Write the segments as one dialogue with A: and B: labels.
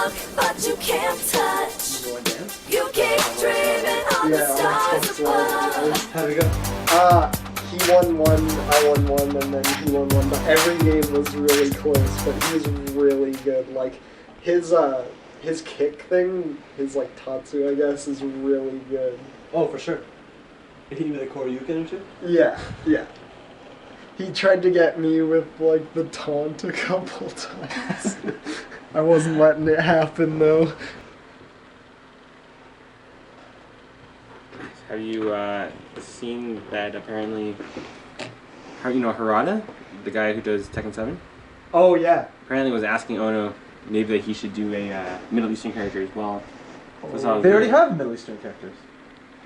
A: look, but you can't touch. You keep dreaming on the stars above.
B: How'd it go?
C: He won one, I won one, and then he won one. But every game was really close. But he was really good. Like his kick thing, his like tatsu, I guess, is really good.
B: Oh, for sure. Did he do the Koryuken or two?
C: Yeah. He tried to get me with like the taunt a couple times. I wasn't letting it happen though.
D: Have you seen that apparently, Harada, the guy who does Tekken 7?
C: Oh yeah.
D: Apparently was asking Ono maybe that he should do a Middle Eastern character as well.
B: They already have Middle Eastern characters.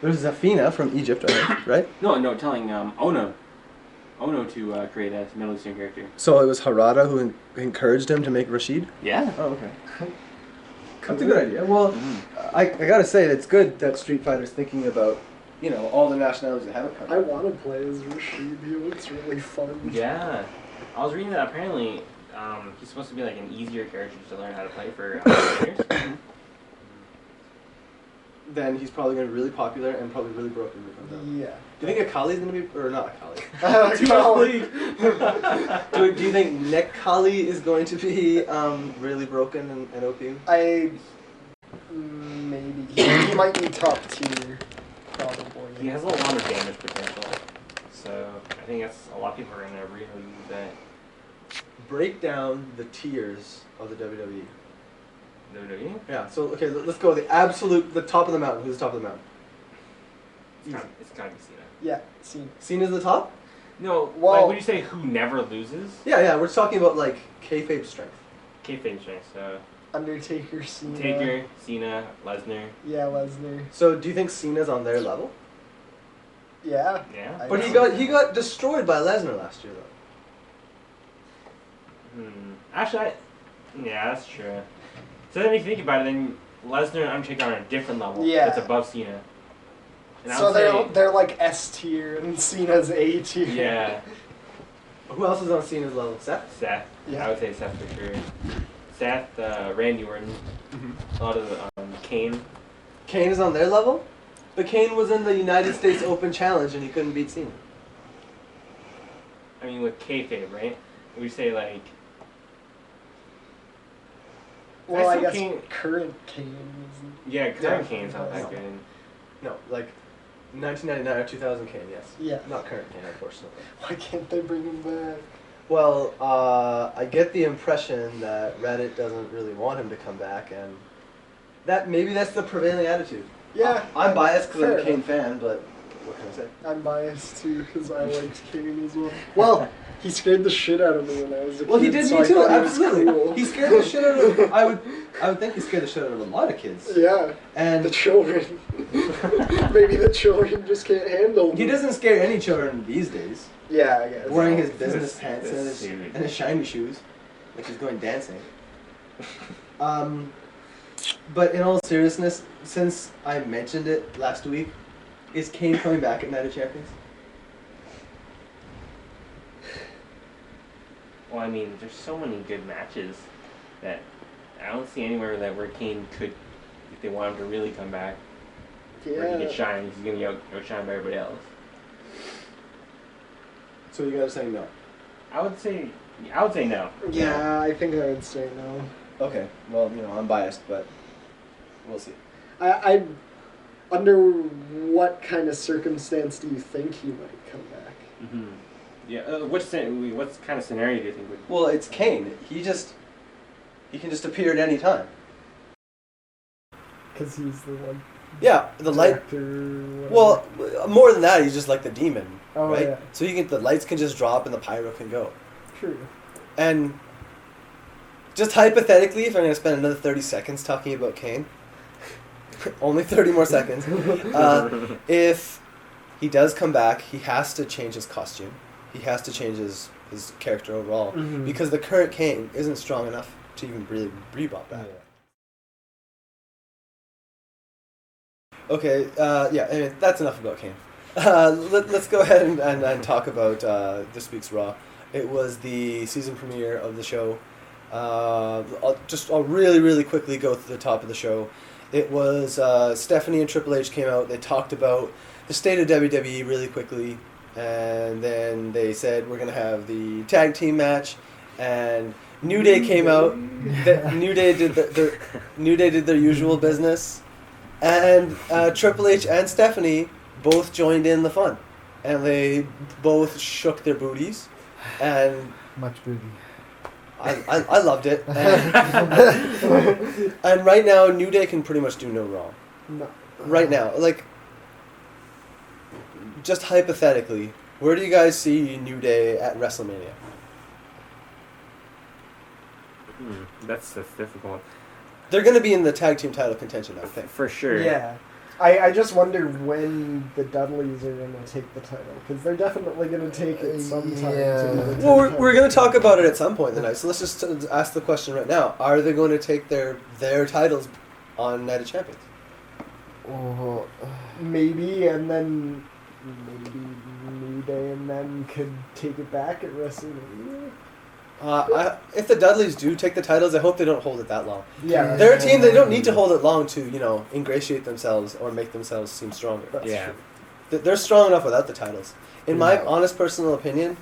B: There's Zafina from Egypt, right?
D: No, telling Ono to create a Middle Eastern character.
B: So it was Harada who encouraged him to make Rashid?
D: Yeah.
B: Oh, okay. That's a good idea. Well, I gotta say, it's good that Street Fighter's thinking about, all the nationalities that haven't come.
C: I want to play as Rashid. He looks really fun.
D: Yeah. I was reading that apparently he's supposed to be like an easier character to learn how to play for players.
B: Then he's probably going to be really popular and probably really broken.
C: Yeah.
B: Do you think Akali's going to be, or not Akali?
C: No.
B: Do you think Nekali is going to be really broken and OP?
C: Maybe. He might be top tier, probably.
D: He has a lot of damage potential, so I think that's a lot of people are gonna really use that.
B: Break down the tiers of the WWE.
D: WWE?
B: Yeah. So okay, let's go the top of the mountain. Who's the top of the mountain?
D: It's gotta be Cena.
C: Yeah, Cena.
B: Cena's the top?
D: No.
C: Well,
D: like when you say who never loses.
B: Yeah. We're talking about like kayfabe strength.
D: Kayfabe strength. So
C: Undertaker, Cena.
D: Taker, Cena, Lesnar.
C: Yeah, Lesnar.
B: So do you think Cena's on their level?
C: Yeah.
D: Yeah.
B: But he got destroyed by Lesnar last year though.
D: Actually, yeah, that's true. So then if you think about it, then Lesnar and Undertaker are on a different level.
C: Yeah.
D: That's above Cena. And I
C: So
D: would
C: they're like S tier and Cena's A tier.
D: Yeah.
B: Who else is on Cena's level? Seth?
D: Seth.
C: Yeah.
D: I would say Seth for sure. Seth, Randy Orton, a lot of Kane.
B: Kane is on their level? But Kane was in the United States Open Challenge and he couldn't beat Cena.
D: I mean, with kayfabe, right? We say like.
C: Well, I guess
D: Kane,
C: current Kane isn't.
D: yeah, current Kane's not that good.
B: No, like 1999 or 2000 Kane, yes.
C: Yeah.
B: Not current Kane, unfortunately.
C: Why can't they bring him back?
B: Well, I get the impression that Reddit doesn't really want him to come back, and maybe that's the prevailing attitude.
C: Yeah.
B: I'm biased because I'm a
C: fair
B: Kane
C: enough.
B: fan, but what can I say?
C: I'm biased too because I liked Kane as well. Well, he scared the shit out of me when I was a kid.
B: Well, he did
C: so
B: me
C: I
B: too,
C: thought he was
B: absolutely.
C: cool.
B: He scared the shit out of. I would think he scared the shit out of a lot of kids.
C: Yeah.
B: And
C: the children. Maybe the children just can't handle him.
B: he doesn't scare any children these days.
C: Yeah, I guess.
B: Wearing his business pants
D: this
B: and his shiny shoes, like he's going dancing. But in all seriousness, since I mentioned it last week, is Kane coming back at Night of Champions?
D: Well, I mean, there's so many good matches that I don't see anywhere where Kane could, if they want him to really come back, where he could shine. He's gonna get outshined by everybody else.
B: So you guys are saying no?
D: I would say no.
C: Yeah, I think I would say no.
B: Okay, well, I'm biased, but we'll see.
C: I under what kind of circumstance do you think he might come back?
D: Mm-hmm. Yeah. What kind of scenario do you think would?
B: Well, it's Kane. He can just appear at any time.
C: Because he's the one.
B: Yeah, the light.
C: Actor,
B: Well, more than that, he's just like the demon,
C: oh,
B: right?
C: Yeah.
B: So the lights can just drop and the pyro can go.
C: True.
B: And just hypothetically, if I'm going to spend another 30 seconds talking about Kane, only 30 more seconds, if he does come back, he has to change his costume. He has to change his character overall.
C: Mm-hmm.
B: Because the current Kane isn't strong enough to even really rebop that. Okay, anyway, that's enough about Kane. Let's go ahead and talk about this week's Raw. It was the season premiere of the show, I'll really, really quickly go through the top of the show. It was Stephanie and Triple H came out. They talked about the state of WWE really quickly, and then they said we're gonna have the tag team match, and New Day came out. New Day did their usual business, and Triple H and Stephanie both joined in the fun, and they both shook their booties, and
E: Much booty.
B: I loved it. And right now, New Day can pretty much do no wrong.
C: No.
B: Right now, like, just hypothetically, where do you guys see New Day at WrestleMania?
D: That's difficult.
B: They're going to be in the tag team title contention, I think.
D: For sure.
C: Yeah. I just wonder when the Dudleys are going to take the title, because they're definitely going to take it sometime.
E: Yeah.
C: To do the
B: Well,
C: title.
B: we're going to talk about it at some point in the night, so let's just ask the question right now. Are they going to take their titles on Night of Champions?
E: Oh,
C: Maybe, and then maybe New Day and them could take it back at WrestleMania.
B: If the Dudleys do take the titles, I hope they don't hold it that long.
C: Yeah.
B: They're a team, they don't need to hold it long to, ingratiate themselves or make themselves seem stronger.
C: That's
D: Yeah.
C: true.
B: They're strong enough without the titles. In my
E: Yeah.
B: honest personal opinion,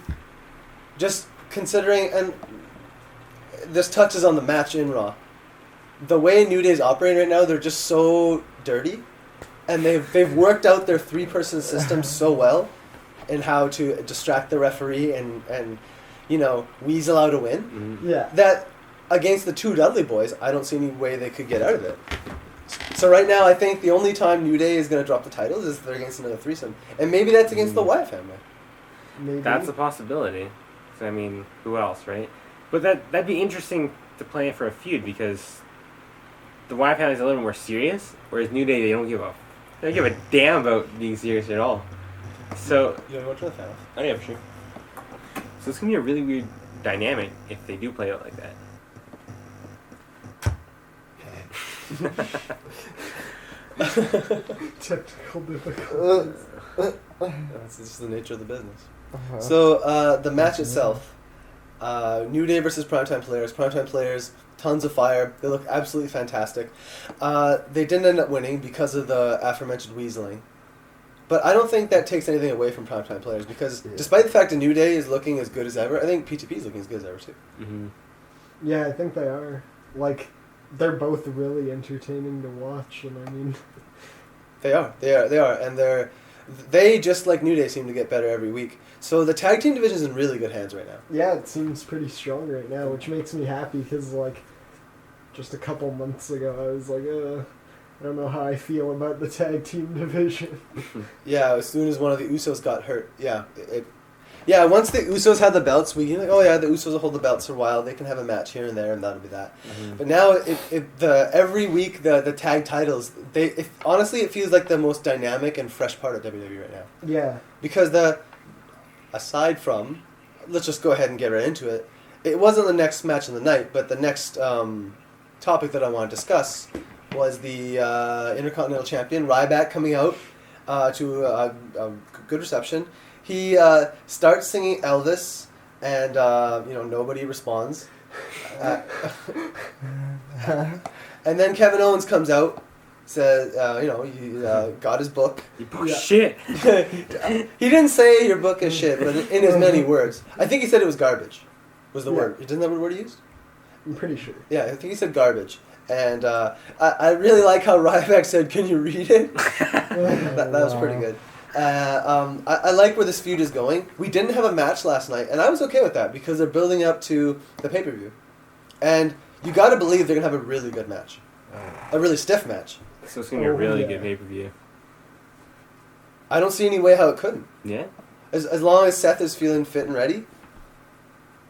B: just considering, and this touches on the match in Raw, the way New Day's operating right now, they're just so dirty, and they've worked out their 3-person system so well in how to distract the referee and weasel out a win,
C: Yeah.
B: that against the 2 Dudley boys, I don't see any way they could get out of it. So right now, I think the only time New Day is going to drop the titles is if they're against another threesome. And maybe that's against the Wyatt family.
C: Maybe.
D: That's a possibility. So, I mean, who else, right? But that'd be interesting to play it for a feud, because the Wyatt family's a little more serious, whereas New Day, they don't give a damn about being serious at all. So,
B: You want to watch that?
D: oh yeah, for sure. So it's gonna be a really weird dynamic if they do play it like that.
C: Technical difficulties.
B: That's just the nature of the business.
E: uh-huh.
B: So the match itself, New Day versus Primetime Players. Primetime Players, tons of fire. They look absolutely fantastic. They didn't end up winning because of the aforementioned weaseling. But I don't think that takes anything away from Primetime Players, because despite the fact that New Day is looking as good as ever, I think PTP is looking as good as ever too.
D: Mm-hmm.
C: Yeah, I think they are. Like, they're both really entertaining to watch, and I mean...
B: They are, and they just like New Day seem to get better every week. So the tag team division is in really good hands right now.
C: Yeah, it seems pretty strong right now, which makes me happy, because, like, just a couple months ago, I was like, I don't know how I feel about the tag team division.
B: Yeah, as soon as one of the Usos got hurt, once the Usos had the belts, we like, oh yeah, the Usos will hold the belts for a while. They can have a match here and there, and that'll be that.
D: Mm-hmm.
B: But now, every week the tag titles, honestly, it feels like the most dynamic and fresh part of WWE right now.
C: Yeah.
B: Because aside from, let's just go ahead and get right into it. It wasn't the next match of the night, but the next topic that I want to discuss was the Intercontinental Champion Ryback coming out to a good reception. He starts singing Elvis, and nobody responds. And then Kevin Owens comes out, says, he got his book.
D: You book shit.
B: He didn't say your book is shit, but in as many words. I think he said it was garbage, was the word. Isn't that what word he used?
C: I'm pretty sure.
B: Yeah, I think he said garbage. And I really like how Ryback said, "Can you read it?" that was pretty good. I like where this feud is going. We didn't have a match last night, and I was okay with that because they're building up to the pay-per-view. And you got to believe they're going to have a really good match. A really stiff match.
D: So it's gonna be a really good pay-per-view.
B: I don't see any way how it couldn't.
D: Yeah.
B: As long as Seth is feeling fit and ready,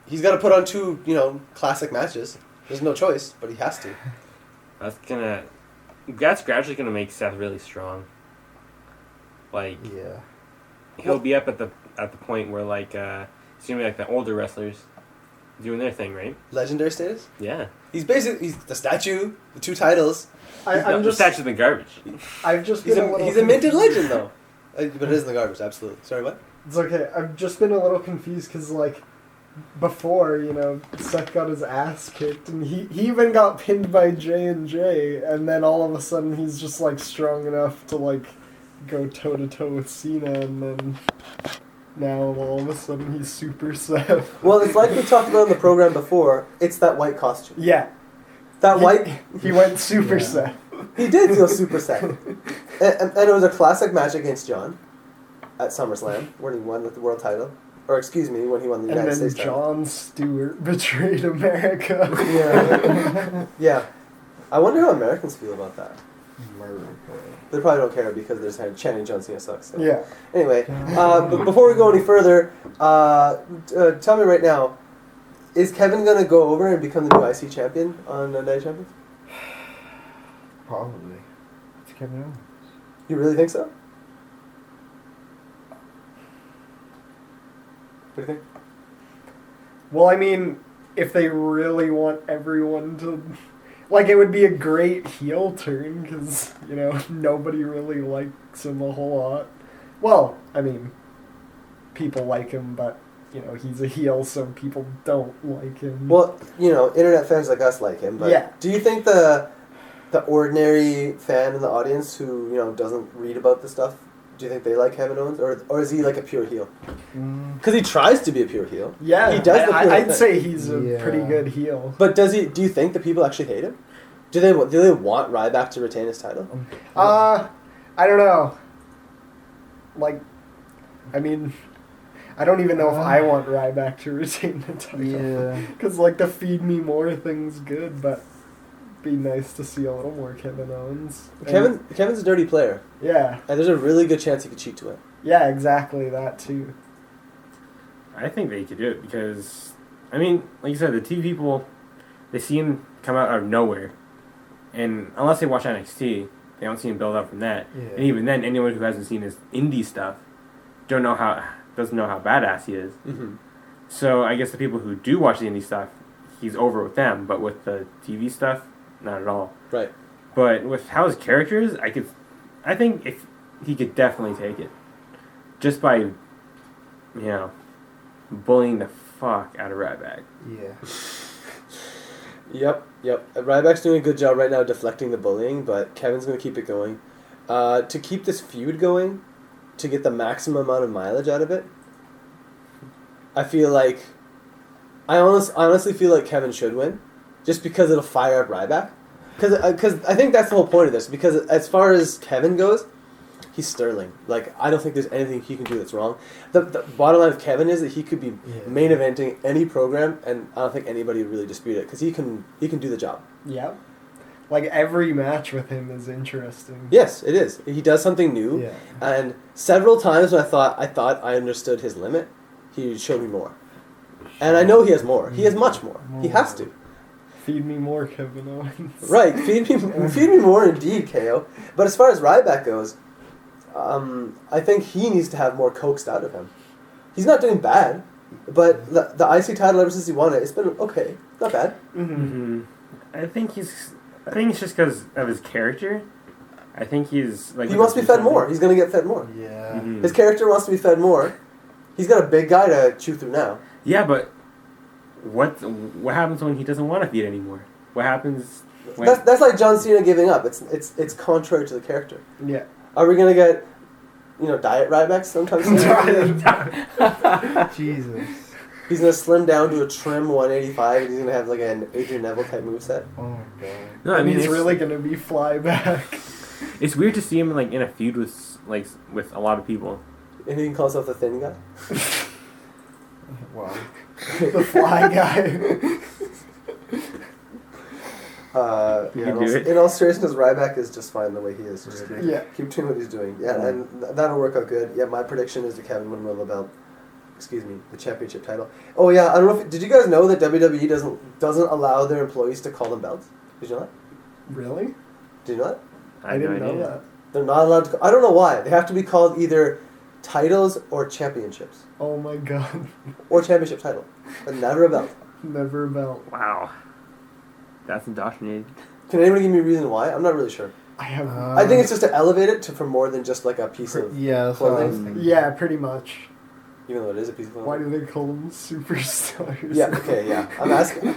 B: he's got to put on 2, classic matches. There's no choice, but he has to.
D: That's gradually gonna make Seth really strong. Like,
E: Yeah.
D: he'll be up at the point where it's gonna be like the older wrestlers doing their thing, right?
B: Legendary status?
D: Yeah.
B: He's the statue, the 2 titles.
C: I'm
D: The
C: just...
D: statue of the garbage.
C: I've just
B: He's
C: been a little...
B: a minted legend, though. But it is in the garbage, absolutely. Sorry, what?
C: It's okay. I've just been a little confused because, like, before, Seth got his ass kicked, and he even got pinned by J&J, and then all of a sudden he's just, like, strong enough to, like, go toe-to-toe with Cena, and then now all of a sudden he's Super Seth.
B: Well, it's like we talked about in the program before. It's that white costume.
C: Yeah.
B: That white...
C: He went Super Seth.
B: He did feel Super Seth. And it was a classic match against John at SummerSlam, when he won with the world title. Or, excuse me, when he won the United
C: And then
B: States title.
C: Jon Stewart betrayed America.
B: Yeah. Yeah. I wonder how Americans feel about that.
E: America.
B: They probably don't care because they're just chanting John Cena sucks. So.
C: Yeah.
B: Anyway, but before we go any further, tell me right now, is Kevin going to go over and become the new IC champion on Night Champions?
E: Probably. It's Kevin Owens.
B: You really think so? What do you think?
C: Well, I mean, if they really want everyone to... Like, it would be a great heel turn, because, nobody really likes him a whole lot. Well, I mean, people like him, but, he's a heel, so people don't like him.
B: Well, internet fans like us like him, but
C: Yeah.
B: do you think the ordinary fan in the audience who, doesn't read about this stuff, do you think they like Kevin Owens, or is he like a pure heel? Because he tries to be a pure heel.
C: Yeah,
B: he does.
C: I'd say he's a
E: Yeah.
C: pretty good heel.
B: But does he? Do you think the people actually hate him? Do they want Ryback to retain his title?
C: I don't know. Like, I mean, I don't even know if I want Ryback to retain the title.
E: Yeah.
C: Because, like, the Feed Me More thing's good, but be nice to see a little more Kevin Owens.
B: Kevin's a dirty player,
C: Yeah.
B: and there's a really good chance he could cheat to win.
C: Yeah, exactly, that too.
D: I think they could do it because, I mean, like you said, the TV people, they see him come out of nowhere. And unless they watch NXT, they don't see him build up from that.
E: Yeah.
D: And even then, anyone who hasn't seen his indie stuff doesn't know how badass he is.
B: Mm-hmm.
D: So I guess the people who do watch the indie stuff, he's over with them. But with the TV stuff, not at all.
B: Right.
D: But with how his character is, I think if he could definitely take it, just by, bullying the fuck out of Ryback.
E: Yeah.
B: Yep. Ryback's doing a good job right now deflecting the bullying, but Kevin's going to keep it going. To keep this feud going, to get the maximum amount of mileage out of it, I feel like... I honestly feel like Kevin should win, just because it'll fire up Ryback. Because I think that's the whole point of this, because as far as Kevin goes, he's sterling. Like, I don't think there's anything he can do that's wrong. The bottom line of Kevin is that he could be main eventing any program, and I don't think anybody would really dispute it, because he can do the job.
C: Yeah. Like, every match with him is interesting.
B: Yes, it is. He does something new,
E: Yeah.
B: and several times when I thought I understood his limit, he showed me more. And I know he has more. He has much more. He has to.
C: Feed me more, Kevin Owens.
B: Right, feed me more indeed, KO. But as far as Ryback goes, I think he needs to have more coaxed out of him. He's not doing bad, but the IC title ever since he won it, it's been okay, not bad.
C: Mm-hmm.
D: I think it's just because of his character. I think he's like...
B: He wants to be fed more. He's going to get fed more.
E: Yeah.
D: Mhm.
B: His character wants to be fed more. He's got a big guy to chew through now.
D: Yeah, but what happens when he doesn't want to feed anymore? What happens when...
B: That's like John Cena giving up. It's contrary to the character.
C: Yeah.
B: Are we going to get, diet Rybacks sometime soon?
E: Jesus.
B: He's going to slim down to a trim 185 and he's going to have like an Adrian Neville type moveset.
E: Oh my god.
D: No, I mean,
C: he's
D: it's
C: really going to be flyback.
D: It's weird to see him in a feud with a lot of people.
B: And he can call himself the thin guy.
E: Wow.
C: The fly guy.
B: In all seriousness, Ryback is just fine the way he is. Just
C: Yeah.
B: keep doing what he's doing. Yeah, and that'll work out good. Yeah, my prediction is that Kevin will win the belt. Excuse me, the championship title. Oh yeah, I don't know. Did you guys know that WWE doesn't allow their employees to call them belts? Did you know that?
C: Really?
B: Did you know that?
C: I didn't know that.
B: They're not allowed to. I don't know why. They have to be called either titles or championships,
C: Oh my god.
B: or championship title, but never a belt.
C: Never a belt.
D: Wow. That's indoctrinated.
B: Can anybody give me a reason why? I'm not really sure.
C: I have...
B: I think it's just to elevate it for more than just like a piece of
E: Yeah, that's what I was
B: clothing.
E: thinking.
C: yeah, pretty much.
B: even though it is a piece of clothing.
C: Why do they call them superstars?
B: Yeah. Okay. Yeah. I'm asking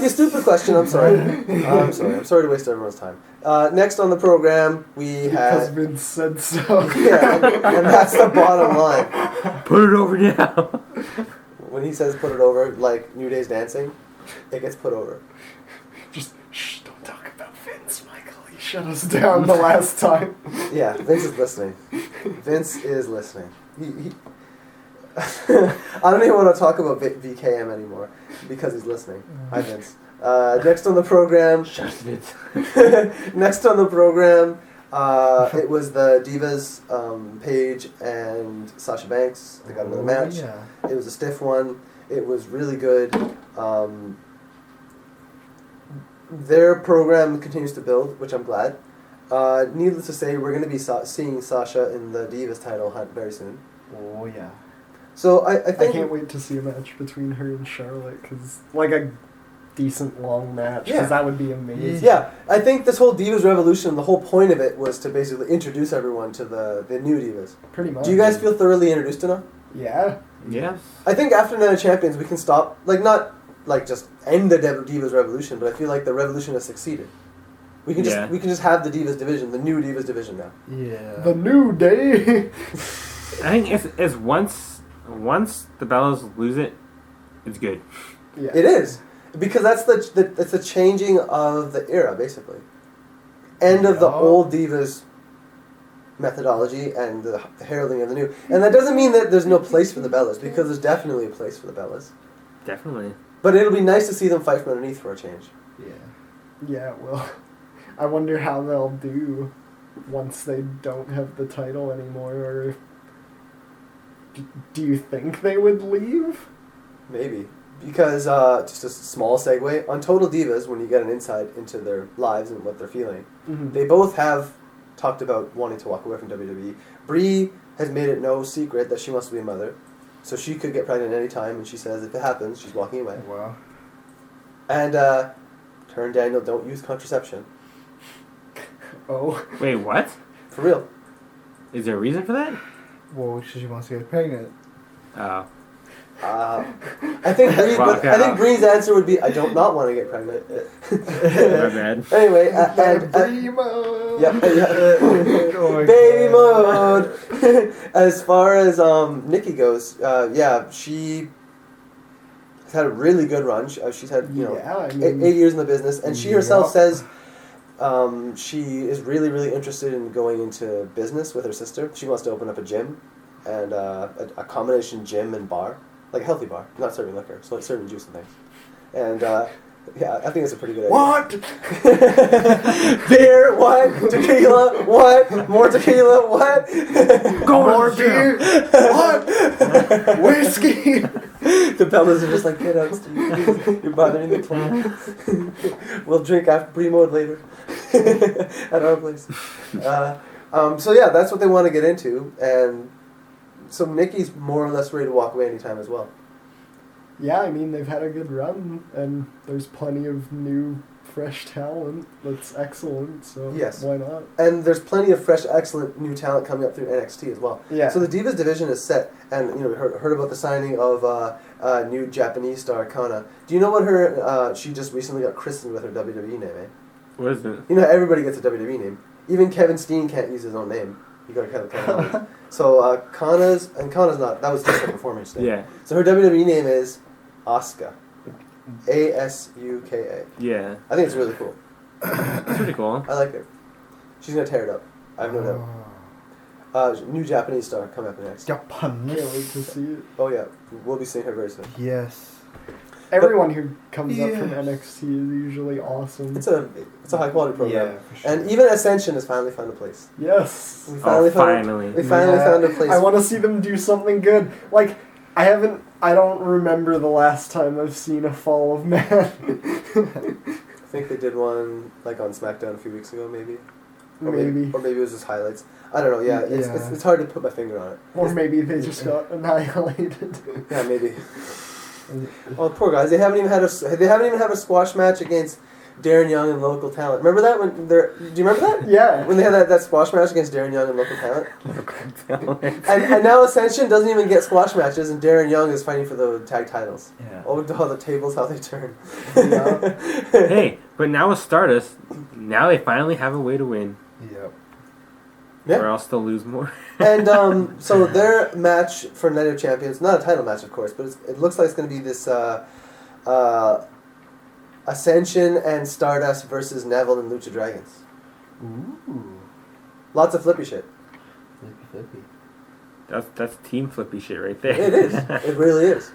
B: a stupid question. I'm sorry. I'm sorry. I'm sorry to waste everyone's time. Next on the program we
C: Because
B: had.
C: Vince said so.
B: Yeah, and that's the bottom line.
D: Put it over now.
B: When he says put it over, like New Day's dancing, it gets put over.
C: Just shh, don't talk about Vince, Michael. He shut us down the last time.
B: Yeah, Vince is listening. Vince is listening. He I don't even want to talk about VKM anymore because he's listening. Hi, Vince. Next on the program.
D: Shut it.
B: Next on the program, it was the Divas, Paige and Sasha Banks. They got another match.
E: Yeah.
B: It was a stiff one. It was really good. Their program continues to build, which I'm glad. Needless to say, we're going to be seeing Sasha in the Divas title hunt very soon.
E: Oh yeah.
B: So I think...
C: I can't wait to see a match between her and Charlotte, because, like, a decent long match, because
B: Yeah.
C: that would be amazing.
B: Yeah, I think this whole Divas Revolution, the whole point of it was to basically introduce everyone to the new Divas.
C: Pretty much.
B: Do you guys feel thoroughly introduced enough?
C: Yeah.
D: Yes.
B: I think after Night of Champions we can stop, like not like just end the Divas Revolution, but I feel like the revolution has succeeded. We can
D: Yeah.
B: just have the Divas division, the new Divas division now.
E: Yeah.
C: The New Day.
D: I think it's once the Bellas lose it, it's good.
C: Yeah.
B: It is because that's that's the changing of the era basically, end of the
E: Yeah.
B: old Divas methodology and the heralding of the new. And that doesn't mean that there's no place for the Bellas, because there's definitely a place for the Bellas.
D: Definitely.
B: But it'll be nice to see them fight from underneath for a change.
E: Yeah.
C: Yeah, well, I wonder how they'll do once they don't have the title anymore, or if... Do you think they would leave?
B: Maybe. Because, just a small segue, on Total Divas, when you get an insight into their lives and what they're feeling,
C: Mm-hmm.
B: they both have talked about wanting to walk away from WWE. Brie has made it no secret that she wants to be a mother, so she could get pregnant any time, and she says if it happens, she's walking away.
E: Wow.
B: And, Turn Daniel, don't use contraception.
C: Oh.
D: Wait, what?
B: For real.
D: Is there a reason for that?
E: Well, she wants to get pregnant.
D: Oh.
B: I think
D: Walk
B: I think
D: out.
B: Brie's answer would be, I don't not want to get pregnant.
D: My bad.
B: Anyway,
C: Brie mode.
B: Yep.
E: Oh my
B: Baby
E: God.
B: mode. As far as Nikki goes, yeah, she has had a really good run. She's had
C: Yeah, I mean,
B: 8 years in the business, and she herself
E: Yep.
B: says she is really, really interested in going into business with her sister. She wants to open up a gym, and a combination gym and bar, like a healthy bar, not serving liquor, so like serving juice and things. And yeah, I think it's a pretty good idea.
E: What?
B: Beer, what? Tequila, what? More tequila, what?
C: more beer. What? Whiskey.
B: The Bellas are just like, get out, Steve. You're bothering the club. We'll drink after pre-mode later at our place. So yeah, that's what they want to get into, and so Nikki's more or less ready to walk away anytime as well.
C: Yeah, I mean, they've had a good run, and there's plenty of new, fresh talent that's excellent, so
B: Yes.
C: why not?
B: And there's plenty of fresh, excellent new talent coming up through NXT as well.
C: Yeah.
B: So the Divas division is set, and we heard about the signing of new Japanese star Kana. Do you know what her? She just recently got christened with her WWE name. Eh?
D: What is it?
B: You know, everybody gets a WWE name. Even Kevin Steen can't use his own name. You got to kind of. So Kana's not. That was just her performance name.
D: Yeah.
B: So her WWE name is Asuka. Asuka.
D: Yeah.
B: I think it's really cool.
D: It's pretty cool.
B: I like her. She's gonna tear it up. I have no doubt. New Japanese star coming up next.
E: Japan.
C: Can't wait to see it.
B: Oh yeah, we'll be seeing her very soon.
E: Yes.
C: Everyone who comes up from
E: Yes.
C: NXT is usually awesome.
B: It's a high quality program.
E: Yeah, for sure.
B: And even Ascension has finally found a place.
C: Yes.
B: We finally
D: finally.
B: we finally
E: Yeah.
B: found a place.
C: I want to see them do something good. Like, I don't remember the last time I've seen a Fall of Man.
B: I think they did one like on SmackDown a few weeks ago, maybe. Or
C: Maybe.
B: Or maybe it was just highlights. I don't know. Yeah,
E: Yeah.
B: it's hard to put my finger on it.
C: Or maybe they just got annihilated.
B: Yeah, maybe. Oh, poor guys! They haven't even had a squash match against Darren Young and local talent. Remember that when they're? Do you remember that?
C: Yeah.
B: When they had that squash match against Darren Young and local talent. And now Ascension doesn't even get squash matches, and Darren Young is fighting for the tag titles.
E: Yeah.
B: Oh, the tables, how they turn.
D: Hey, but now with Stardust, now they finally have a way to win,
E: Yep.
B: Yeah.
D: or else they'll lose more.
B: And so their match for Night of Champions, not a title match, of course, but it looks like it's going to be this Ascension and Stardust versus Neville and Lucha Dragons.
E: Ooh.
B: Lots of flippy shit.
E: Flippy.
D: That's team flippy shit right there.
B: It is. It really is.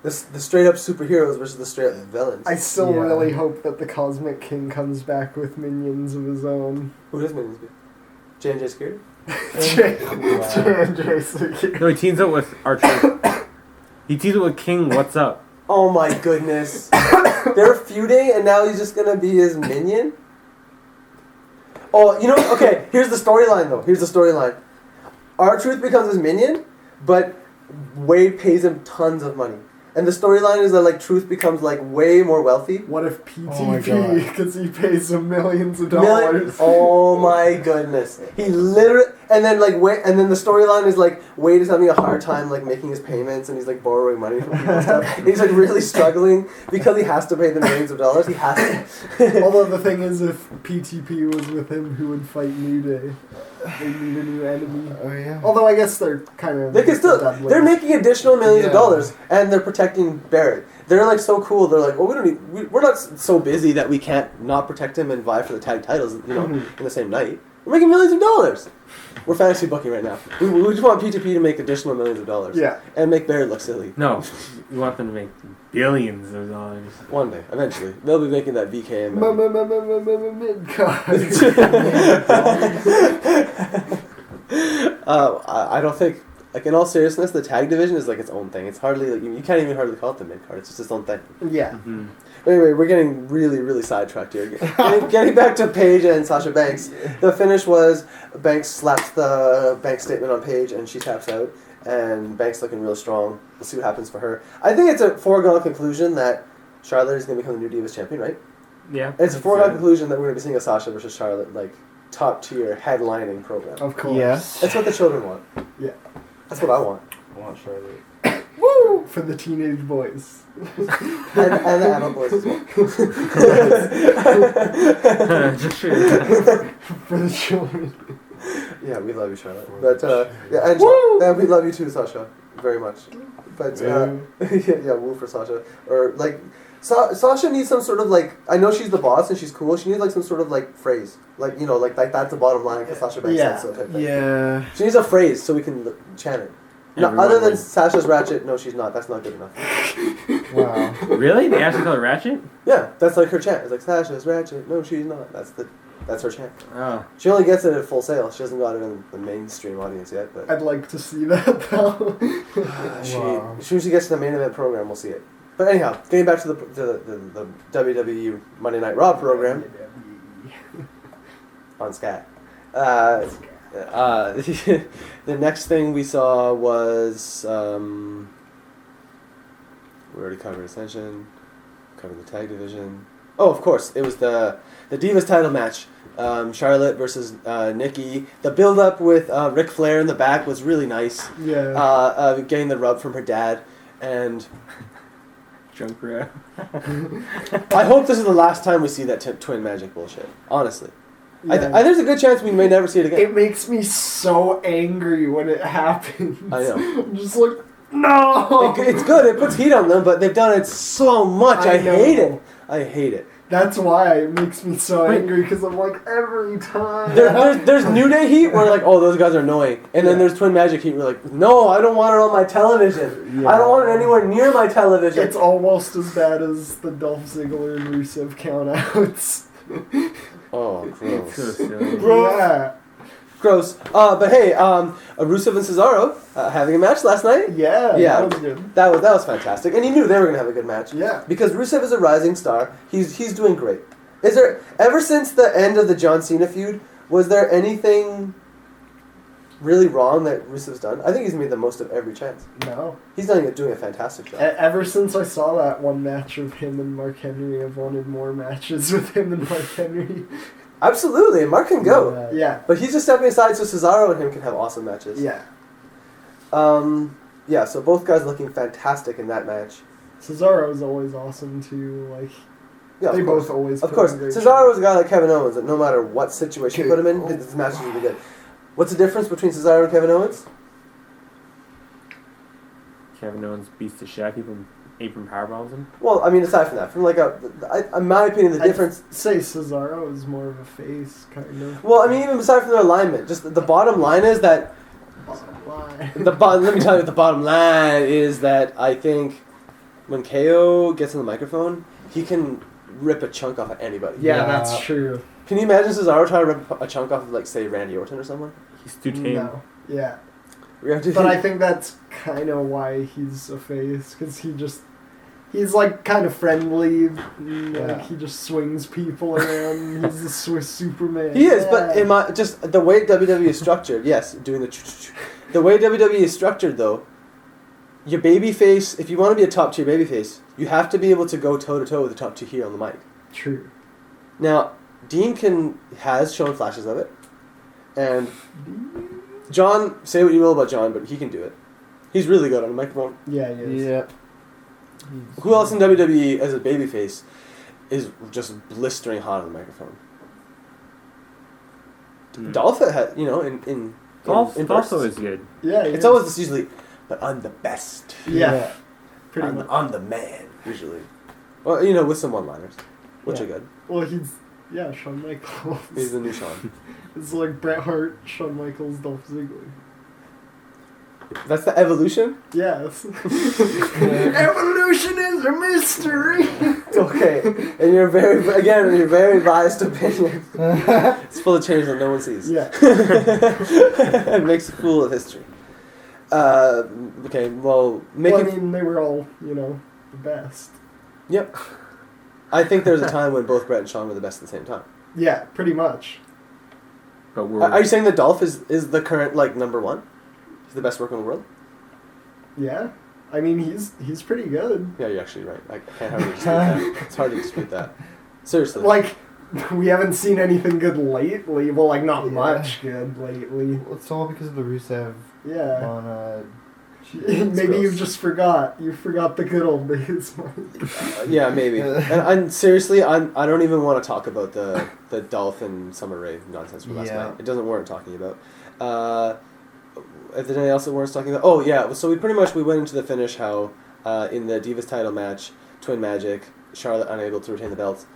B: The straight up superheroes versus the straight up villains.
C: I still
E: Yeah.
C: really hope that the Cosmic King comes back with minions of his own.
B: Who does Minions be? J&J Security?
D: No, he teams up with Archer. He teams up with King. What's up?
B: Oh my goodness. They're feuding and now he's just going to be his minion? Oh, you know, okay, here's the storyline though. Here's the storyline. R-Truth becomes his minion, but Wade pays him tons of money. And the storyline is that like Truth becomes like way more wealthy.
C: What if
E: Oh my
C: PTP,
E: God.
C: because he pays him millions of dollars?
B: Oh my goodness. He literally and then like Wade, and then the storyline is like Wade is having a hard time like making his payments and he's like borrowing money from people and stuff. And he's like really struggling because he has to pay the millions of dollars. He has to.
C: Although the thing is, if PTP was with him, who would fight New Day? They need a new enemy.
E: Oh yeah.
C: Although I guess they're kind of...
B: They can still. They're making additional millions of
E: Yeah.
B: dollars, and they're protecting Barrett. They're like so cool. They're like, well, we don't need. We're not so busy that we can't not protect him and vie for the tag titles. You know, in the same night. We're making millions of dollars. We're fantasy booking right now. We just want PTP to make additional millions of dollars.
C: Yeah.
B: And make Barrett look silly.
D: No, we want them to make billions of dollars.
B: One day, eventually, they'll be making that VKM. I don't think. Like in all seriousness, the tag division is like its own thing. It's hardly like you can't even hardly call it the mid card. It's just its own thing.
C: Yeah.
D: Mm-hmm.
B: Anyway, we're getting really sidetracked here. Getting back to Paige and Sasha Banks. The finish was Banks slaps the bank statement on Paige and she taps out. And Banks looking real strong. We'll see what happens for her. I think it's a foregone conclusion that Charlotte is going to become the new Divas champion, right?
D: Yeah.
B: It's a foregone conclusion that we're going to be seeing a Sasha versus Charlotte like top tier headlining program.
C: Of course.
E: Yes.
B: That's what the children want.
C: Yeah.
B: That's what I want.
E: I want Charlotte.
C: Woo! For the teenage boys.
B: And the adult boys as well.
C: For the children.
B: Yeah, we love you, Charlotte. But yeah, and we love you too, Sasha, very much. But yeah, woo for Sasha. Or like, Sasha needs some sort of like. I know she's the boss and she's cool. She needs like some sort of like phrase, like you know, like that's the bottom line because Sasha Banks said so type thing.
E: Yeah.
B: She needs a phrase so we can chant it. No,
D: Everyone
B: other than
D: wins.
B: Sasha's Ratchet, no, she's not. That's not good enough.
E: Wow.
D: Really? They actually call it Ratchet?
B: Yeah, that's like her chant. It's like Sasha's Ratchet. No, she's not. That's her chant.
D: Oh.
B: She only gets it at Full Sail. She hasn't got it in the mainstream audience yet, but
C: I'd like to see that though.
E: Wow.
B: as soon as she gets to the main event program, we'll see it. But anyhow, getting back to the WWE Monday Night Raw program on Sky. The next thing we saw was we already covered Ascension, covered the tag division. Oh, of course, it was the Divas title match. Charlotte versus Nikki. The build up with Ric Flair in the back was really nice.
C: Yeah.
B: Getting the rub from her dad, and
D: Junk Row.
B: I hope this is the last time we see that twin magic bullshit. Honestly,
C: Yeah.
B: there's a good chance we may never see it again.
C: It makes me so angry when it happens.
B: I know.
C: I'm just like, no!
B: It's good. It puts heat on them, but they've done it so much. I
C: know.
B: hate it. I hate it.
C: That's why it makes me so
D: Wait.
C: angry, because I'm like, every time.
B: There's New Day heat where like, oh, those guys are annoying, and then
C: Yeah.
B: there's Twin Magic heat where like, no, I don't want it on my television. I don't want it anywhere near my television.
C: It's almost as bad as the Dolph Ziggler and Rusev countouts.
B: Oh,
D: So
B: gross.
D: silly.
C: Yeah.
B: Gross. But hey, Rusev and Cesaro having a match last night.
C: Yeah.
B: Yeah.
C: That was good.
B: That was fantastic, and you knew they were gonna have a good match.
C: Yeah.
B: Because Rusev is a rising star. He's doing great. Is there ever since the end of the John Cena feud, was there anything really wrong that Rusev's done? I think he's made the most of every chance.
C: No.
B: He's doing a fantastic job.
C: Ever since I saw that one match of him and Mark Henry, I've wanted more matches with him and Mark Henry.
B: Absolutely, Mark can go.
C: Yeah.
B: But he's just stepping aside so Cesaro and him can have awesome matches.
C: Yeah.
B: Yeah, so both guys looking fantastic in that match.
C: Cesaro's always awesome too. Like,
B: Yeah,
C: they
B: of course.
C: both always.
B: Of
C: put
B: course,
C: on great
B: Cesaro is a guy like Kevin Owens that no matter what situation you put him in, his matches will be good. What's the difference between Cesaro and Kevin Owens?
D: Kevin Owens beats the shit out of people and apron powerbombs him.
B: Well, I mean, aside from that, from like in my opinion, the difference.
C: I'd say Cesaro is more of a face, kind of.
B: Well, I mean, even aside from their alignment, just the bottom line is that
C: Lie.
B: let me tell you what the bottom line is that I think when KO gets on the microphone, he can rip a chunk off of anybody.
C: Yeah,
E: Yeah.
C: that's true.
B: Can you imagine Cesaro trying to rip a chunk off of, like, say, Randy Orton or someone?
D: He's too tame.
C: No. Yeah.
B: We have to
C: But I think that's kind of why he's a face, because he's like kind of friendly, like he just swings people around. He's the Swiss Superman.
B: He is, but in my just the way WWE is structured, yes, doing the way WWE is structured though, your babyface, if you want to be a top tier babyface, you have to be able to go toe to toe with the top 2 here on the mic.
C: True.
B: Now, Dean has shown flashes of it, and John, say what you will about John, but he can do it. He's really good on the microphone.
C: Yeah, he is.
E: Yeah.
B: Who else in WWE as a babyface is just blistering hot on the microphone? Dolph had, in
D: Dolph
B: bursts.
D: also is good.
C: Yeah, he
B: It's
C: is.
B: always this usually, but I'm the best.
C: Yeah. Pretty
B: I'm,
C: much.
B: I'm the man, usually. Well, with some one-liners, which
C: Yeah.
B: are good.
C: Well, Shawn Michaels.
B: He's the new Shawn.
C: It's like Bret Hart, Shawn Michaels, Dolph Ziggler.
B: That's the evolution?
C: Yes. Evolution is a mystery.
B: Okay. And your very biased opinion. It's full of change that no one sees.
C: Yeah.
B: It makes a fool of history. Okay, well,
C: Well, I mean, they were all, the best.
B: Yep. I think there was a time when both Brett and Shawn were the best at the same time.
C: Yeah, pretty much.
D: But we're
B: Are you saying that Dolph is the current, number one? He's the best worker in the world?
C: Yeah. I mean, he's pretty good.
B: Yeah, you're actually right. I can't hardly dispute that. It's hard to dispute that. Seriously.
C: Like, we haven't seen anything good lately. Well, like, not
E: Yeah.
C: much good lately.
E: Well, it's all because of the Rusev
C: Yeah.
E: on
C: Maybe
B: gross.
C: you just forgot. You forgot the good old days.
B: Yeah, maybe. And seriously, I don't even want to talk about the Dolph and Summer Rae nonsense from last
E: Yeah.
B: night. It doesn't warrant talking about. If there's anything else that warrants talking about, oh yeah. So we went into the finish how in the Divas title match, Twin Magic, Charlotte unable to retain the belt.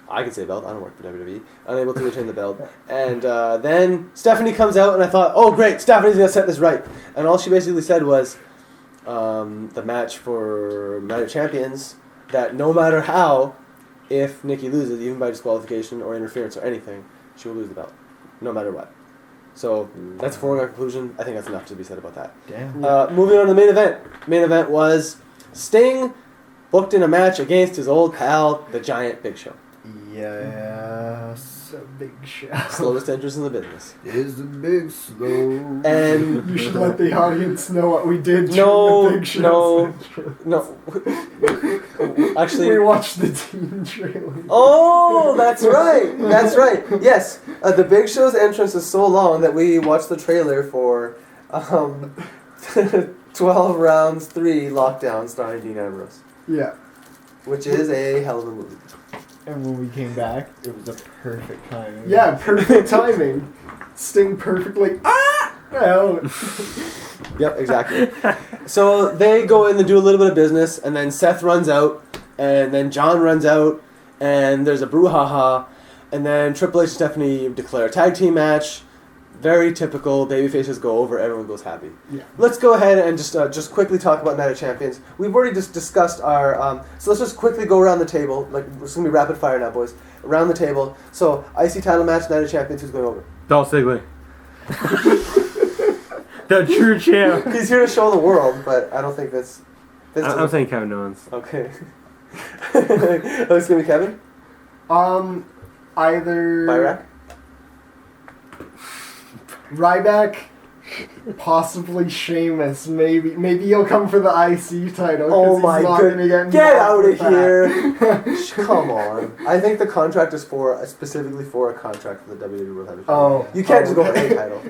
B: I can say belt. I don't work for WWE. Unable to retain the belt, and then Stephanie comes out, and I thought, oh great, Stephanie's gonna set this right. And all she basically said was, the match for Night of Champions, that no matter how, if Nikki loses, even by disqualification or interference or anything, she will lose the belt, no matter what. So that's a foregone conclusion. I think that's enough to be said about that.
E: Damn.
B: Moving on to the main event. Main event was Sting booked in a match against his old pal, the Giant Big Show.
E: Yes.
C: It's a big show.
B: Slowest entrance in the business.
E: Is the big slow.
B: And
C: You should let the audience know what we did during
B: No,
C: the big show.
B: no.
C: We
B: Actually,
C: watched the team trailer.
B: oh, that's right. That's right. Yes, the Big Show's entrance is so long that we watched the trailer for 12 Rounds 3 Lockdown starring Dean Ambrose,
C: Yeah.
B: which is a hell of a movie.
E: And when we came back, it was a perfect timing.
C: Yeah, perfect timing. Sting perfectly. Out.
B: Yep, exactly. So they go in and do a little bit of business, and then Seth runs out, and then John runs out, and there's a brouhaha, and then Triple H and Stephanie declare a tag team match. Very typical. Babyfaces go over, everyone goes happy.
C: Yeah.
B: Let's go ahead and just quickly talk about Night of Champions. We've already just discussed our. So let's just quickly go around the table. Like it's gonna be rapid fire now, boys. Around the table. So IC title match, Night of Champions. Who's going over?
D: Dolph Ziggler. The true champ.
B: He's here to show the world, but I don't think Vince
D: I'm
B: doesn't-
D: saying Kevin Owens.
B: Okay. Oh, it's gonna be Kevin.
C: Either
B: Byrack.
C: Ryback possibly Sheamus. Maybe he'll come for the IC title. 'cause
B: Oh
C: he's
B: my
C: not gonna
B: god!
C: get
B: Get out
C: involved
B: of
C: with
B: here! Come on. I think the contract is specifically for a contract for the WWE World Heavyweight.
C: Oh,
B: You can't just go for
C: okay.
B: any title.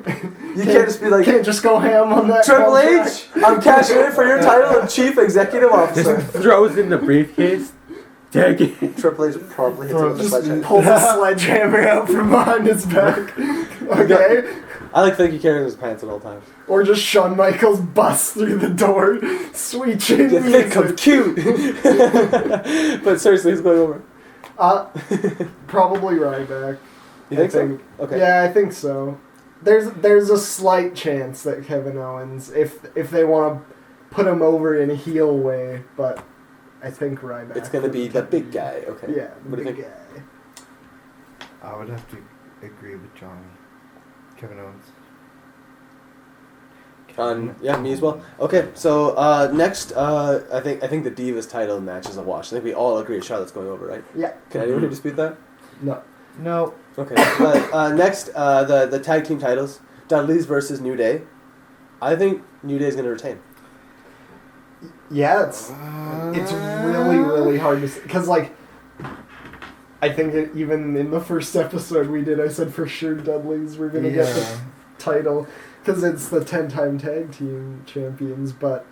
B: You can't just be like,
C: Can't just go ham on that.
B: Triple
C: contract.
B: H, I'm cashing in for your title of Chief Executive Officer.
D: Just throws in the briefcase. Take it.
B: Triple H probably hits him with a
C: Just
B: sledgehammer.
C: pulls a sledgehammer out from behind his back. Okay.
B: I think he carries his pants at all times.
C: Or just Shawn Michaels busts through the door. Sweet chin
B: You think I'm
C: music.
B: cute. But seriously, who's going over?
C: Probably Ryback.
B: You think
C: I
B: so? Okay.
C: Yeah, I think so. There's a slight chance that Kevin Owens, if they want to put him over in a heel way, but I think Ryback.
B: It's gonna be the big guy. Okay.
C: Yeah,
B: What do you
C: big
B: think?
C: guy.
E: I would have to agree with Johnny. Kevin Owens.
B: Yeah, me as well. Okay, so next, I think the Divas title match is a wash. I think we all agree Charlotte's going over, right?
C: Yeah.
B: Can anyone here dispute that?
C: No.
E: No.
B: Okay. Next, the tag team titles: Dudley's versus New Day. I think New Day is going to retain.
C: Yeah, it's really hard to say. Because, like, I think even in the first episode we did, I said for sure Dudley's were going to get the title. Because it's the 10-time tag team champions, but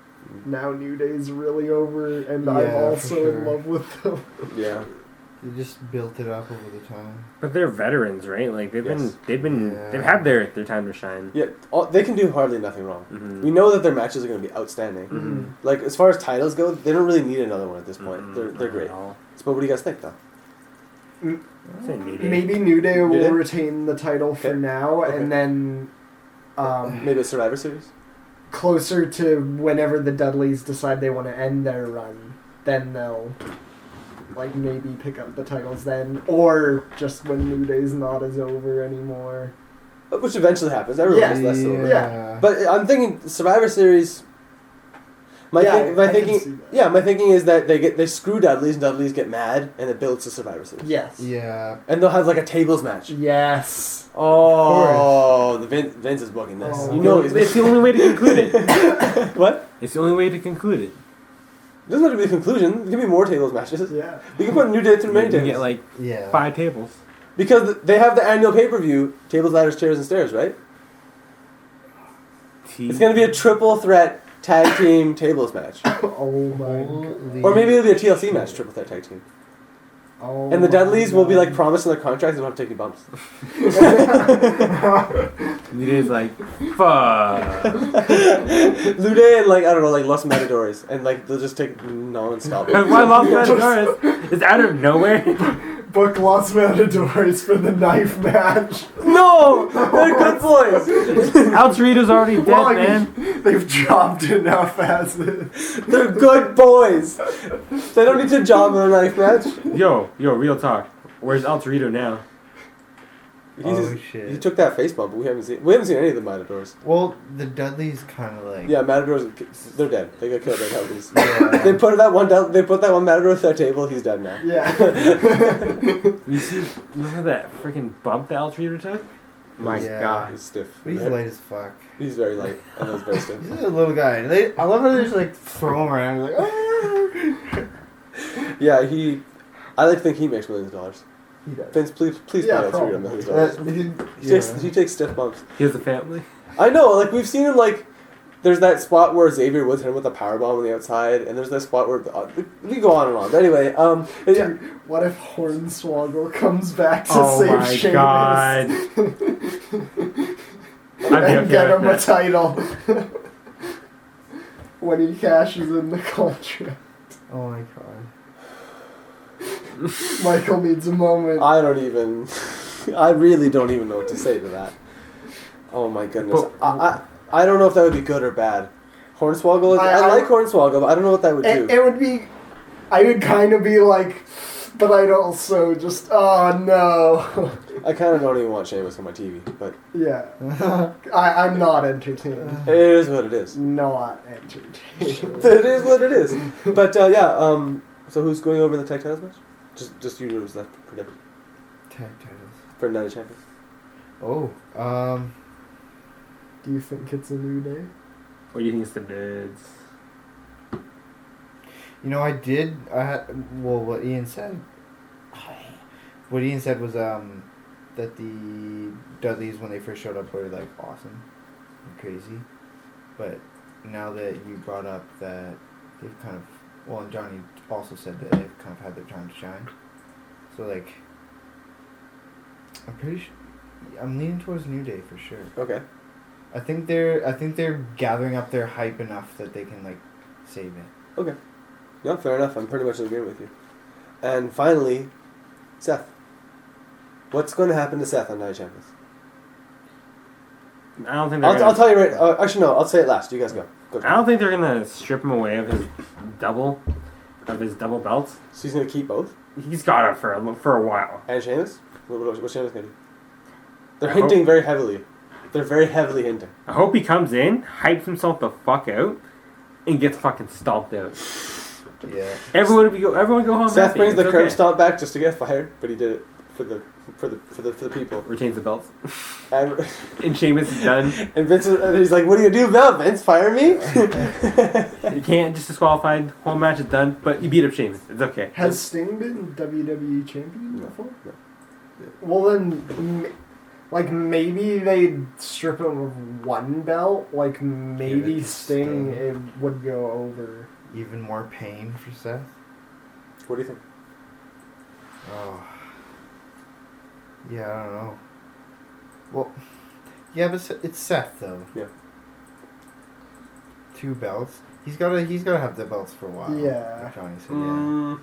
C: now New Day's really over, and I'm
E: Yeah,
C: also
E: for sure.
C: in love with them.
B: Yeah.
E: They just built it up over the time.
D: But they're veterans, right? Like they've
B: Yes.
D: they've had their time to shine.
B: Yeah. They can do hardly nothing wrong.
D: Mhm.
B: We know that their matches are going to be outstanding.
D: Mhm.
B: Like as far as titles go, they don't really need another one at this point.
D: Mhm.
B: They're great.
D: Not at all.
B: So, what do you guys think, though?
D: I'd say New Day.
C: Maybe New Day will
B: Day?
C: retain the title for
B: Okay.
C: now,
B: Okay.
C: and then
B: Maybe a Survivor Series.
C: closer to whenever the Dudleys decide they want to end their run, then they'll like maybe pick up the titles then, or just when New Day's not as over anymore.
B: Which eventually happens. Everyone's
C: Yeah.
B: less over.
C: Yeah.
B: But I'm thinking Survivor Series. My
C: Yeah,
B: thinking
C: I can see that.
B: yeah, my thinking is that they screw Dudleys and Dudleys get mad and it builds to Survivor Series.
C: Yes.
E: Yeah.
B: And they'll have like a tables match.
C: Yes.
B: Oh, the Vince is booking this.
C: Oh.
B: You know he's
D: It's the only way to conclude it.
B: what?
D: It's the only way to conclude it.
B: It doesn't have to be the conclusion. There can be more tables matches.
C: Yeah.
B: We can put New Day through many
D: You
B: tables.
D: get like
E: Yeah.
D: 5 tables.
B: Because they have the annual pay-per-view, tables, ladders, chairs, and stairs, right? It's going to be a triple threat tag team tables match.
C: Oh my god.
E: Holy-
B: Or maybe it'll be a TLC match, triple threat tag team.
C: Oh
B: And the
C: my
B: Dudleys will be
C: God.
B: like promised in their contracts they don't have to take any bumps.
D: New Day's like, fuck.
B: Lude and like, I don't know, like Los Matadores. And like they'll just take non-stop.
D: Why Los Matadores? It's out of nowhere.
C: Book Los Matadores for the knife match.
B: No! They're good boys!
D: Al Torito's already dead,
C: Well, I
D: man.
C: mean, they've jobbed enough as is.
B: They're good boys! They don't need to job in a knife match.
D: Yo, real talk. Where's Al Torito now?
E: Oh, shit.
B: He took that face bump, but we haven't seen any of the Matadors.
E: Well, the Dudleys kind of like.
B: Yeah, Matadors, they're dead. They got killed by Dudleys.
E: Yeah.
B: They put that one Matador at their table, he's dead now.
C: Yeah.
D: You remember that freaking bump that Al Torito took? My
E: Yeah.
D: god.
B: He's stiff.
E: He's light as fuck.
B: He's very light. I know he's very stiff.
E: He's a little guy. I love how they just like throw him around. Like, "Ah!"
B: Yeah, I like to think he makes millions of dollars.
C: He does.
B: Vince, please
C: Yeah,
B: pay us
C: probably.
B: millions of dollars. He takes stiff bumps.
D: He has a family.
B: I know, like we've seen him like. There's that spot where Xavier Woods hit him with a powerbomb on the outside, and there's that spot where we go on and on. But anyway, yeah.
C: Dude, what if Hornswoggle comes back to
D: Oh
C: save
D: my
C: Sheamus
D: god. I'd be
C: and
D: okay
C: get him
D: with
C: a
D: that.
C: title when he cashes in the contract?
E: Oh my god.
C: Michael needs a moment.
B: I really don't even know what to say to that. Oh my goodness.
D: But-
B: I don't know if that would be good or bad. Hornswoggle, I like Hornswoggle, but I don't know what that would do.
C: It would be. I would kind of be like, but I'd also just, oh no.
B: I kind of don't even want Sheamus on my TV, but
C: Yeah. I'm not entertained.
B: it is what it is.
C: Not entertained.
B: It is what it is. But yeah, so who's going over the tag titles match? Just you who's left predicted
E: Tag titles.
B: for Night of Champions.
E: Oh,
C: Do you think it's a New Day?
D: What do you think is the bids?
E: You know, I had. Well, what Ian said. What Ian said was that the Dudleys when they first showed up were like awesome, and crazy, but now that you brought up that they've kind of, well, and Johnny also said that they've kind of had their time to shine. So like, I'm leaning towards New Day for sure.
B: Okay.
E: I think they're gathering up their hype enough that they can like save it.
B: Okay. Yeah, fair enough. I'm pretty much agreeing with you. And finally, Seth. What's going to happen to Seth on Night of Champions?
D: I don't think
B: I'll tell you right. Actually, no. I'll say it last. You guys go.
D: I don't think they're gonna strip him away of his double belts.
B: So he's going to keep both?
D: He's got it for a while.
B: And Sheamus? What's Sheamus going to do? They're
D: I
B: hinting very heavily. They're very heavily hinting.
D: I hope he comes in, hypes himself the fuck out, and gets fucking stomped out.
E: Yeah.
D: Everyone go home.
B: Seth
D: happy.
B: brings the
D: It's
B: curb
D: okay.
B: stomp back just to get fired, but he did it for the people.
D: Retains the belts.
B: And,
D: And Sheamus is done.
B: and Vince, he's like, "What are you gonna do now, Vince? Fire me?"
D: You can't just disqualified. Whole match is done, but you beat up Sheamus. It's okay.
C: Has Sting been WWE champion
B: No,
C: before?
B: no.
C: Well then, like maybe they'd strip him of one belt. Like maybe
E: Give it to
C: Sting
E: Sting.
C: it would go over.
E: Even more pain for Seth.
B: What do you think?
E: Oh. Yeah, I don't know. Well, yeah, but it's Seth though.
B: Yeah.
E: 2 belts. He's gotta have the belts for a while.
C: Yeah.
E: like Johnny said.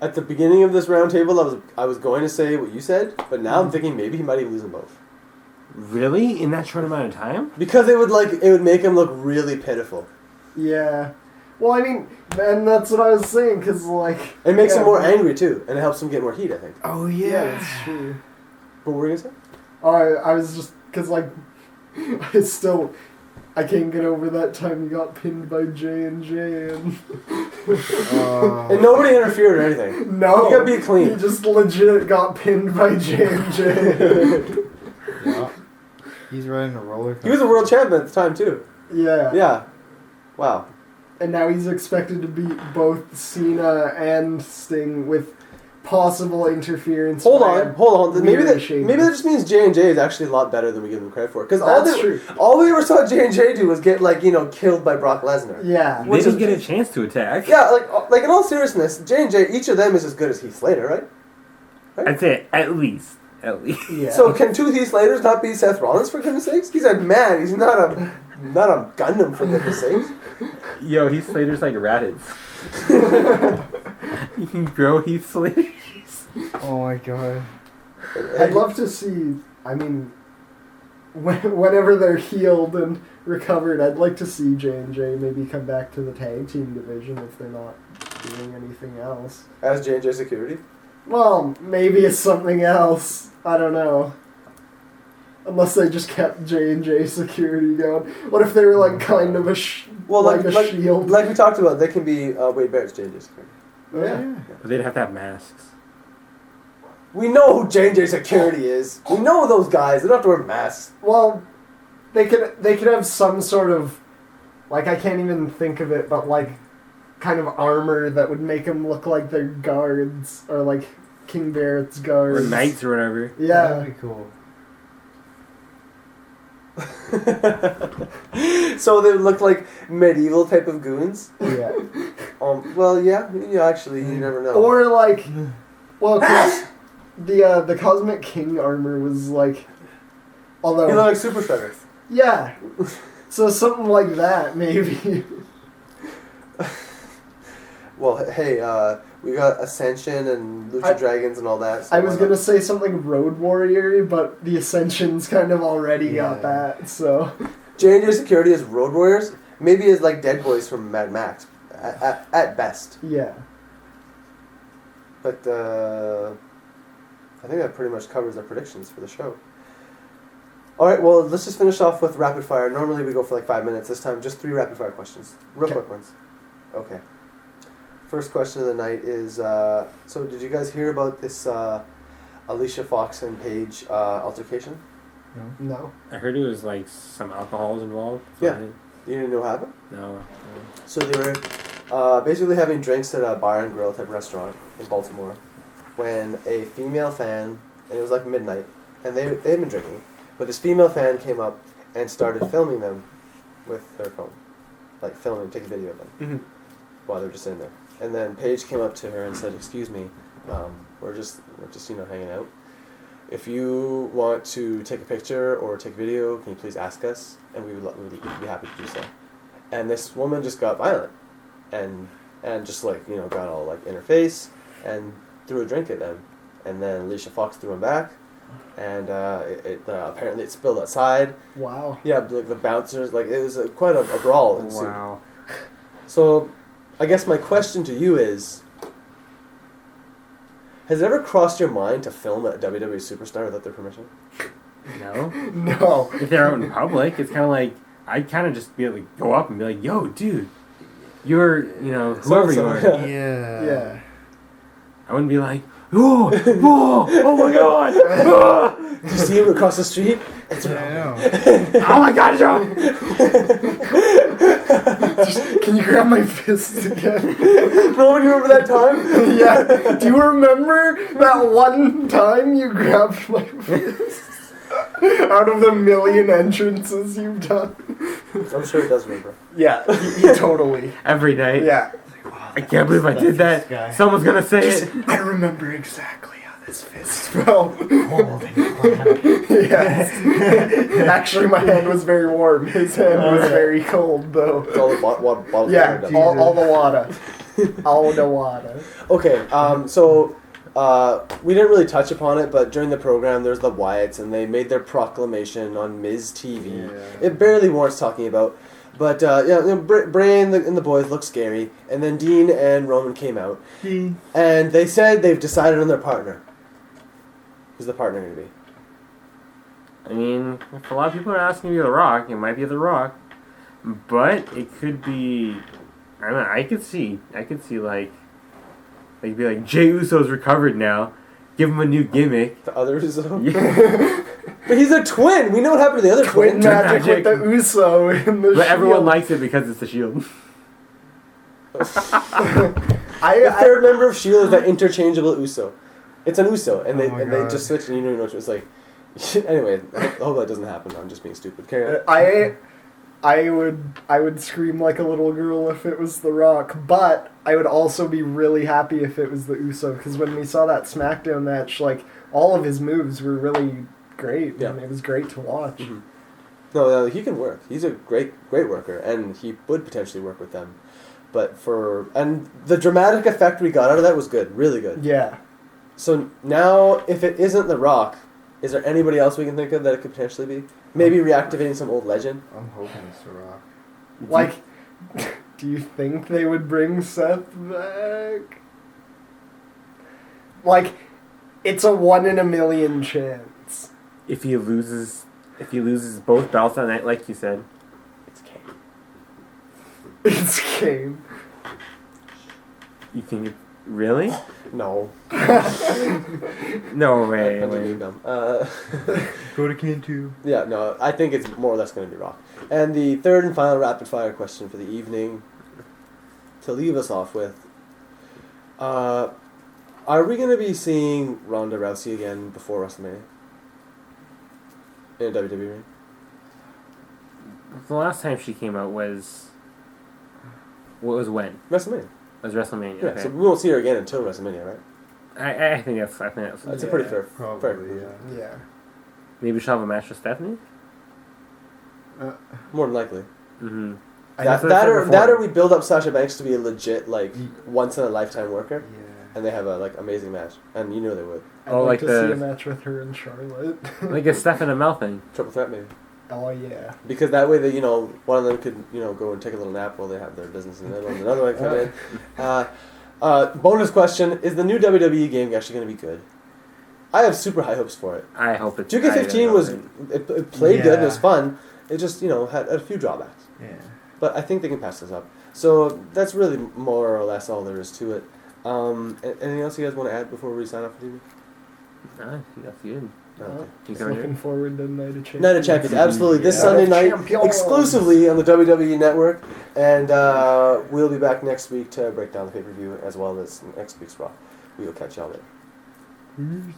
B: At the beginning of this roundtable, I was going to say what you said, but now I'm thinking maybe he might even lose them both
D: Really? In that short amount of time?
B: because it would make him look really pitiful.
C: Yeah. Well, I mean, and that's what I was saying, because, like...
B: It makes
C: yeah,
B: him more angry, too, and it helps him get more heat, I think.
E: Oh
C: Yeah, that's true.
B: What were you going to say?
C: I was just... Because, like, I can't get over that time he got pinned by J&J, and...
B: And nobody interfered or anything.
C: No!
B: You gotta be clean.
C: He just legit got pinned by J&J.
E: Yeah. He's riding a roller coaster.
B: He was a world champion at the time, too.
C: Yeah.
B: Yeah. Wow.
C: And now he's expected to beat both Cena and Sting with possible interference.
B: Hold
C: by
B: on. Maybe
C: weird
B: that
C: Sheamus.
B: just means J&J is actually a lot better than we give him credit for. Because
C: That's true.
B: all we ever saw J&J do was get killed by Brock Lesnar.
C: Yeah.
D: They
B: Which
D: didn't
B: is-
D: get a chance to attack.
B: Yeah, like in all seriousness, J&J, each of them is as good as Heath Slater, right?
D: I'd say at least. At least.
C: Yeah.
B: So can 2 Heath Slaters not beat Seth Rollins for goodness sakes? He's a man. He's not a Gundam for goodness sakes.
D: Yo, Heath Slater's like Raditz. You can grow Heath Slater.
E: Oh my god.
C: I'd love to see, I mean, whenever they're healed and recovered, I'd like to see J&J maybe come back to the tag team division if they're not doing anything else.
B: As J&J security.
C: Well, maybe it's something else. I don't know. Unless they just kept J&J security going. What if they were like kind of a shield?
B: Like we talked about, they can be Wade Barrett's J&J security.
C: Yeah.
D: But they'd have to have masks.
B: We know who J&J security is. We know those guys. They don't have to wear masks.
C: Well, they could have some sort of, like, I can't even think of it, but like kind of armor that would make them look like they're guards or like King Barrett's guards.
D: Or knights or whatever.
C: Yeah.
E: That'd be cool.
B: So they look like medieval type of goons.
C: Yeah.
B: Well, yeah. Actually, you never know.
C: Or like, well, 'cause the Cosmic King armor was like, although
B: you look like Super Shredder.
C: yeah, so something like that maybe.
B: Well, hey, we got Ascension and Lucha Dragons and all that. So
C: I was gonna say something Road Warrior, but the Ascension's kind of already got
E: Yeah.
C: that. So
B: J&J security as Road Warriors. Maybe as like Dead Boys from Mad Max, at best.
C: yeah.
B: But I think that pretty much covers our predictions for the show. All right, well, let's just finish off with rapid fire. Normally we go for like 5 minutes. This time, just 3 rapid fire questions. Real
C: Okay.
B: quick ones. Okay. First question of the night is, so did you guys hear about this Alicia Fox and Paige altercation?
C: No.
D: I heard it was like some alcohol was involved.
B: Yeah. You didn't know what happened?
D: No.
B: So they were basically having drinks at a bar and grill type restaurant in Baltimore when a female fan, and it was like midnight, and they had been drinking, but this female fan came up and started filming them with her phone. Like filming, taking video of them while they were just sitting there. And then Paige came up to her and said, "Excuse me, we're just hanging out. If you want to take a picture or take a video, can you please ask us? And we would be happy to do so." And this woman just got violent, and just like got all like in her face and threw a drink at them, and then Alicia Fox threw him back, and apparently it spilled outside.
C: Wow.
B: Yeah, like the bouncers, like it was quite a brawl ensued.
D: Wow.
B: So, I guess my question to you is: has it ever crossed your mind to film a WWE superstar without their permission?
D: No.
C: No.
D: If they're out in public, it's kind of like I'd kind of just be like go up and be like, "Yo, dude, you're whoever you are."
E: Yeah.
C: Yeah.
D: I wouldn't be like, "Oh, whoa, oh my god, ah."
B: Did you see him across the street? It's
E: I know.
D: Oh my god, Joe!"
C: Can you grab my fist again?
B: No, you remember that time?
C: Yeah. Do you remember that one time you grabbed my fist? Out of the million entrances you've done.
B: I'm sure he does remember.
C: Yeah, totally.
D: Every night.
C: Yeah.
D: I can't believe I did that.
E: Guy.
D: Someone's gonna say it.
C: I remember exactly how this fist felt.
E: Cold and
C: Yes. Actually, my hand was very warm. His hand was very cold, though.
B: It's all the bottles.
C: Yeah,
B: that are
C: all the water. All the water.
B: Okay, so we didn't really touch upon it, but during the program, there's the Wyatts, and they made their proclamation on Miz TV.
E: Yeah.
B: It barely warrants talking about, but Bray and the boys look scary, and then Dean and Roman came out, and they said they've decided on their partner. Who's the partner going to be?
D: I mean, if a lot of people are asking me The Rock, it might be The Rock, but it could be. I don't know. I could see like be like Jey Uso's recovered now. Give him a new gimmick.
B: The other Uso?
D: Yeah.
B: But he's a twin! We know what happened to the other
C: Twin
B: twin.
C: magic with the Uso in the
D: But everyone
C: Shield.
D: likes it because it's the Shield.
B: The third member of S.H.I.E.L.D. is that interchangeable Uso. It's an Uso, and they
E: Oh my
B: and they
E: God.
B: just switch, and you don't even know what it's like. Anyway, I hope that doesn't happen. I'm just being stupid. Carry on.
C: I would scream like a little girl if it was The Rock, but I would also be really happy if it was the Uso, because when we saw that SmackDown match, like all of his moves were really great.
B: Yeah.
C: And it was great to watch.
B: Mhm. No, he can work. He's a great worker, and he would potentially work with them. But and the dramatic effect we got out of that was good, really good.
C: Yeah.
B: So now, if it isn't The Rock, is there anybody else we can think of that it could potentially be? Maybe reactivating some old legend.
E: I'm hoping it's The Rock.
C: Like, do you think they would bring Seth back? Like, it's a 1 in a million chance.
D: If he loses both belts that night, like you said, it's Kane.
C: It's Kane.
D: You think it really?
B: No.
D: No way.
B: I'm being dumb.
E: Go to Kane 2.
B: Yeah, no, I think it's more or less going to be Rock. And the third and final rapid fire question for the evening, to leave us off with, are we going to be seeing Ronda Rousey again before WrestleMania? In a WWE ring?
D: The last time she came out was. What was when?
B: WrestleMania.
D: It was WrestleMania.
B: Yeah,
D: okay.
B: so we won't see her again until WrestleMania, right?
D: I think that's.
B: That's a pretty fair.
E: Probably,
B: fair.
E: yeah.
C: Yeah.
D: Maybe she'll have a match with Stephanie.
B: More than likely.
D: Mm-hmm.
B: That or we build up Sasha Banks to be a legit once in a lifetime worker,
E: Yeah.
B: and they have a amazing match, and you know they would.
C: I'd
D: Oh,
C: like
D: like
C: to
D: the-
C: see a match with her and Charlotte.
D: Like a Steph and a Mel thing.
B: Triple threat maybe.
C: Oh, yeah.
B: Because that way, one of them could, go and take a little nap while they have their business in the middle, and another one come in. Bonus question: is the new WWE game actually going to be good? I have super high hopes for it.
D: I hope it's.
B: 2K15 was it played good and it was
E: Yeah.
B: fun. It just had a few drawbacks,
E: Yeah.
B: but I think they can pass this up. So that's really more or less all there is to it. Anything else you guys want to add before we sign off for the evening?
D: I think that's good.
B: Okay.
D: You
C: Just
D: covered
C: looking
D: it?
C: forward to Night of Champions.
B: Night of Champions, absolutely. This
E: Yeah.
B: Sunday night,
C: Champions.
B: exclusively on the WWE Network, and we'll be back next week to break down the pay-per-view as well as next week's Raw. We will catch y'all then.
E: Peace.